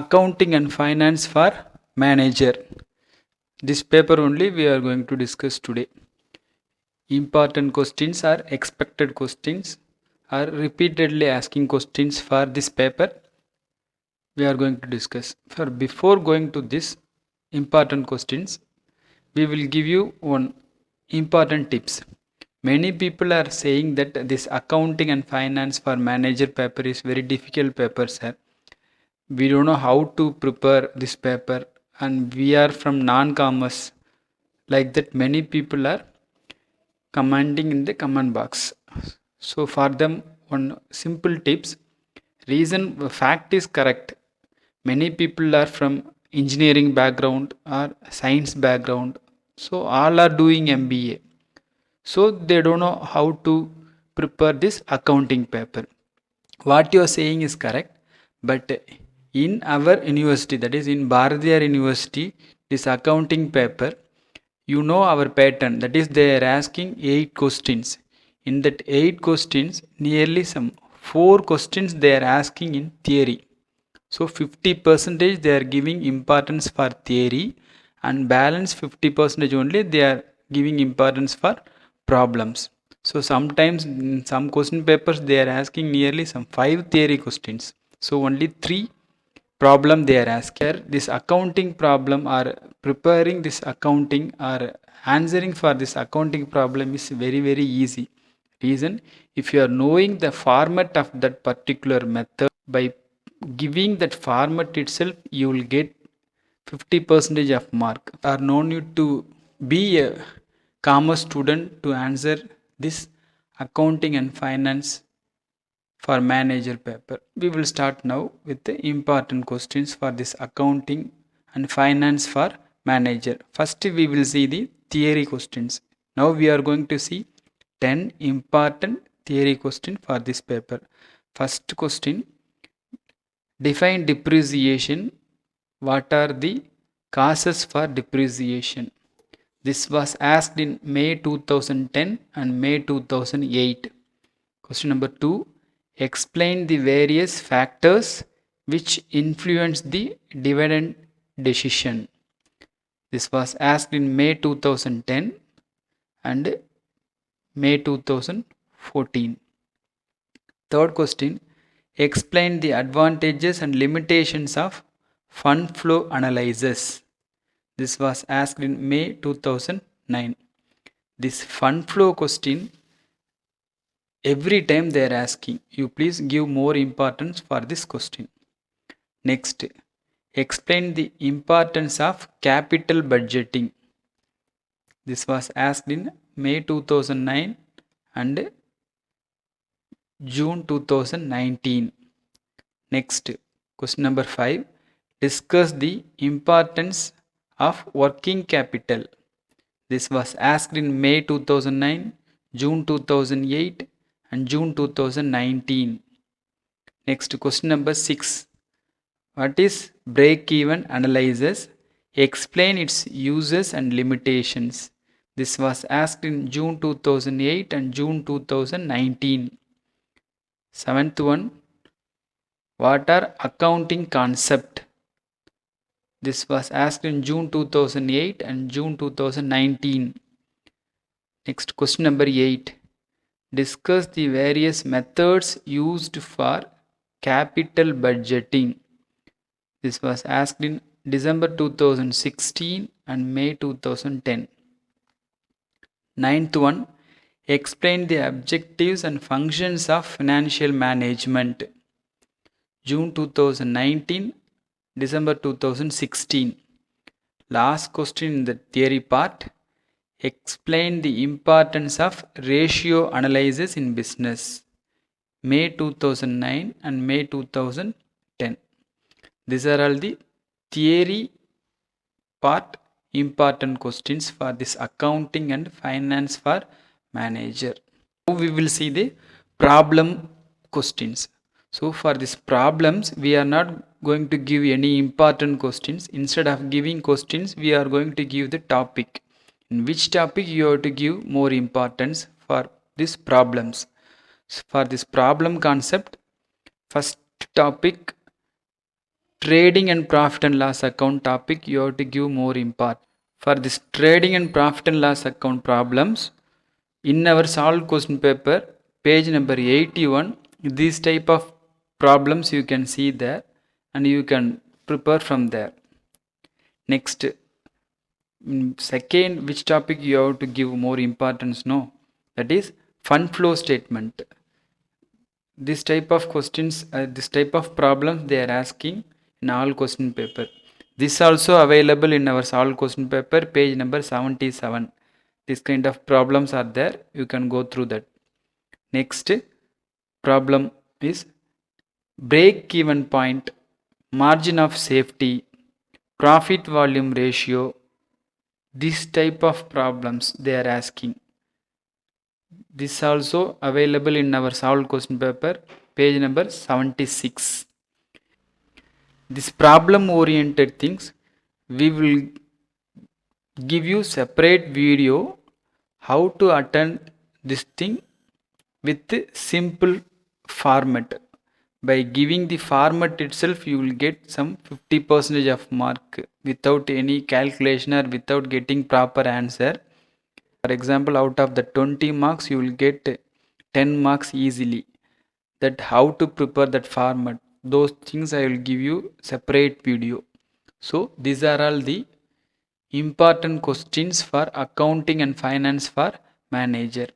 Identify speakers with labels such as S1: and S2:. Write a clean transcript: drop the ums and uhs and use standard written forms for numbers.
S1: accounting and finance for manager. This paper only we are going to discuss today. Important questions are expected questions are repeatedly asking questions for this paper we are going to discuss. For before going to this important questions, we will give you one important tips. Many people are saying that this accounting and finance for manager paper is very difficult paper, sir. We don't know how to prepare this paper and we are from non-commerce. Like that many people are commenting in the comment box. So for them one simple tips. Reason fact is correct. Many people are from engineering background or science background. So all are doing MBA. So they don't know how to prepare this accounting paper. What you are saying is correct, but in our university, that is in Bharatiyar University, this accounting paper, you know our pattern, that is they are asking 8 questions. In that 8 questions, nearly some 4 questions they are asking in theory. So 50% they are giving importance for theory and balance 50% only they are giving importance for problems. So sometimes in some question papers they are asking nearly some 5 theory questions. So only 3 problem they are asking. This accounting problem or preparing this accounting or answering for this accounting problem is very easy. Reason, if you are knowing the format of that particular method, by giving that format itself you will get 50% of mark. Or no need to be a commerce student to answer this accounting and finance for manager paper. We will start now with the important questions for this accounting and finance for manager. First we will see the theory questions. Now we are going to see 10 important theory questions for this paper. First question, define depreciation. What are the causes for depreciation? This was asked in May 2010 and May 2008. Question number 2, explain the various factors which influence the dividend decision. This was asked in May 2010 and May 2014. Third question, explain the advantages and limitations of fund flow analysis. This was asked in May 2009. This fund flow question, every time they are asking, you please give more importance for this question. Next, explain the importance of capital budgeting. This was asked in May 2009 and June 2019. Next, question number 5, discuss the importance of working capital. This was asked in May 2009, June 2008 and June 2019. Next, question number 6, what is break-even analysis? Explain its uses and limitations. This was asked in June 2008 and June 2019. Seventh one, what are accounting concept? This was asked in June 2008 and June 2019. Next, question number 8, discuss the various methods used for capital budgeting. This was asked in December 2016 and May 2010. Ninth one, explain the objectives and functions of financial management. June 2019, December 2016. Last question in the theory part, explain the importance of ratio analysis in business. May 2009 and May 2010. These are all the theory part important questions for this accounting and finance for manager. Now we will see the problem questions. So for these problems we are not going to give any important questions. Instead of giving questions we are going to give the topic. In which topic you have to give more importance for these problems. So for this problem concept, first topic, trading and profit and loss account topic you have to give more import. For this trading and profit and loss account problems, in our solved question paper, page number 81, these type of problems you can see there and you can prepare from there. Next, second, which topic you have to give more importance? No, that is fund flow statement. This type of questions, this type of problems they are asking in all question paper. This also available in our solved question paper, page number 77. This kind of problems are there. You can go through that. Next problem is break even point, margin of safety, profit volume ratio. This type of problems they are asking. This also available in our solved question paper, page number 76. This problem oriented things, we will give you separate video how to attend this thing with simple format. By giving the format itself, you will get some 50% of mark without any calculation or without getting proper answer. For example, out of the 20 marks, you will get 10 marks easily. That how to prepare that format, those things I will give you separate video. So these are all the important questions for accounting and finance for manager.